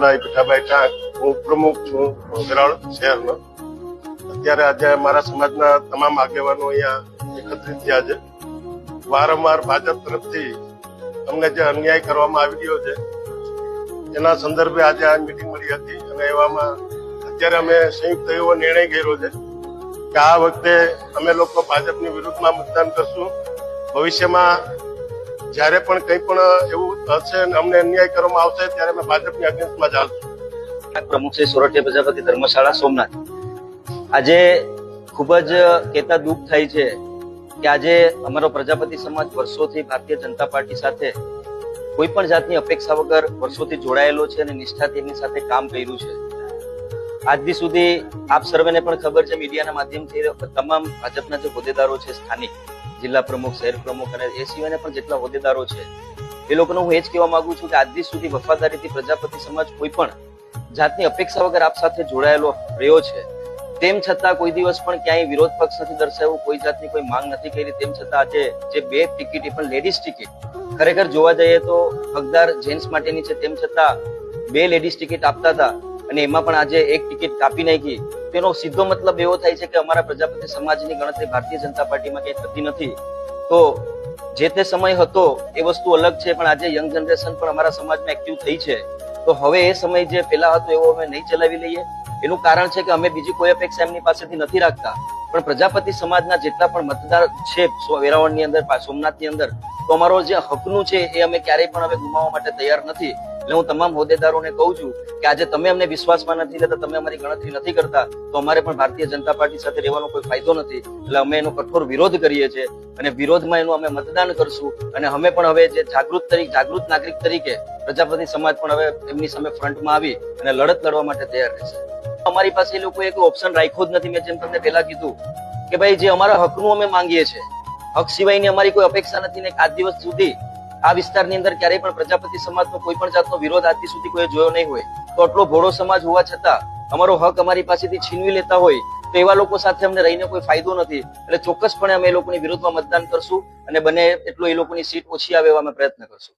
ભાઈ પીઠાભાઈ ટાંક, હું પ્રમુખ છું વેરાવળ શહેરનો. અત્યારે આજે મારા સમાજના તમામ આગેવાનો અહીંયા એકત્રિત થયા છે. વારંવાર ભાજપ તરફથી અમને જે અન્યાય કરવામાં આવી રહ્યો છે એના સંદર્ભે આજે આ મીટિંગ મળી હતી અને એવામાં અત્યારે અમે સંયુક્ત એવો નિર્ણય કર્યો છે કે આ વખતે અમે લોકો ભાજપની વિરુદ્ધમાં મતદાન કરશું. ભવિષ્યમાં જયારે પણ કંઈ પણ એવું હશે અને અમને અન્યાય કરવામાં આવશે ત્યારે અમે ભાજપની અગેન્સ્ટમાં ચાલશું. પ્રમુખ શ્રી સોરઠિયા પ્રજાપતિ ધર્મશાળા સોમનાથ. આજે ખૂબ જ કહેતા દુઃખ થાય છે કે આજે અમારો પ્રજાપતિ સમાજ વર્ષોથી ભારતીય જનતા પાર્ટી સાથે કોઈ પણ જાતની અપેક્ષા વગર વર્ષોથી જોડાયેલો છે અને નિષ્ઠાથી એમની સાથે કામ કર્યું છે. આજ દી સુધી આપ સર્વેને પણ ખબર છે, મીડિયાના માધ્યમથી તમામ ભાજપના જે હોદ્દેદારો છે, સ્થાનિક જિલ્લા પ્રમુખ, શહેર પ્રમુખ અને એ સિવાયના પણ જેટલા હોદ્દેદારો છે એ લોકોને હું એ જ કહેવા માંગુ છું કે આજ દી સુધી વફાદારીથી પ્રજાપતિ સમાજ કોઈ પણ જાતની અપેક્ષા વગર આપ સાથે જોડાયેલો રહ્યો છે. તેમ છતાં કોઈ દિવસ પણ ક્યાંય વિરોધ પક્ષ નથી દર્શાવ્યો, કોઈ જાતની કોઈ માંગ નથી કરી. તેમ છતાં આજે જે 2 ટિકિટ, એ પણ લેડીઝ ટિકિટ, ખરેખર જોવા જઈએ તો હકદાર જેન્ટ્સ માટેની છે, તેમ છતાં 2 લેડીઝ ટિકિટ આપતા હતા અને એમાં પણ આજે 1 ટિકિટ કાપી નાખી. તેનો સીધો મતલબ એવો થાય છે કે અમારા પ્રજાપતિ સમાજની ગણતરી ભારતીય જનતા પાર્ટીમાં ક્યાંય થતી નથી. તો જે તે સમય હતો એ વસ્તુ અલગ છે, પણ આજે યંગ જનરેશન પણ અમારા સમાજમાં એક્ટિવ થઈ છે. તો હવે એ સમય જે પહેલા હતો એવો અમે નહીં ચલાવી લઈએ. એનું કારણ છે કે અમે બીજી કોઈ અપેક્ષા એમની પાસેથી નથી રાખતા, પણ પ્રજાપતિ સમાજના જેટલા પણ મતદાર છે વેરાવળની અંદર, સોમનાથની અંદર, તો અમારો જે હકનું છે એ અમે ક્યારેય પણ હવે ગુમાવવા માટે તૈયાર નથી. એટલે હું તમામ હોદ્દેદારોને કહું છું કે આજે તમે અમને વિશ્વાસમાં નથી લેતા, તમે અમારી ગણતરી નથી કરતા, તો અમારે પણ ભારતીય જનતા પાર્ટી સાથે રહેવાનો કોઈ ફાયદો નથી. એટલે અમે એનો કઠોર વિરોધ કરીએ છીએ અને વિરોધમાં એનું અમે મતદાન કરશું. અને અમે પણ હવે જે જાગૃત નાગરિક તરીકે પ્રજાપતિ સમાજ પણ હવે એમની સામે ફ્રન્ટમાં આવી અને લડત લડવા માટે તૈયાર રહેશે. અમારી પાસે એ લોકોએ કોઈ ઓપ્શન રાખ્યો જ નથી. મેં જેમ તમને પહેલા કીધું કે ભાઈ જે અમારા હકનું અમે માંગીએ છીએ, હક સિવાયની અમારી કોઈ અપેક્ષા નથી. ને આજ દિવસ સુધી આ વિસ્તારની અંદર ક્યારેય પણ પ્રજાપતિ સમાજનો કોઈ પણ જાતનો વિરોધ આજ સુધી કોઈ જોયો નહીં હોય. તો આટલો ભોળો સમાજ હોવા છતાં અમારો હક અમારી પાસેથી છીનવી લેતા હોય તો એવા લોકો સાથે અમને રહીને કોઈ ફાયદો નથી. એટલે ચોક્કસપણે અમે એ લોકોની વિરુદ્ધમાં મતદાન કરશું અને બને એટલો એ લોકોની સીટ ઓછી આવે એવા અમે પ્રયત્ન કરશું.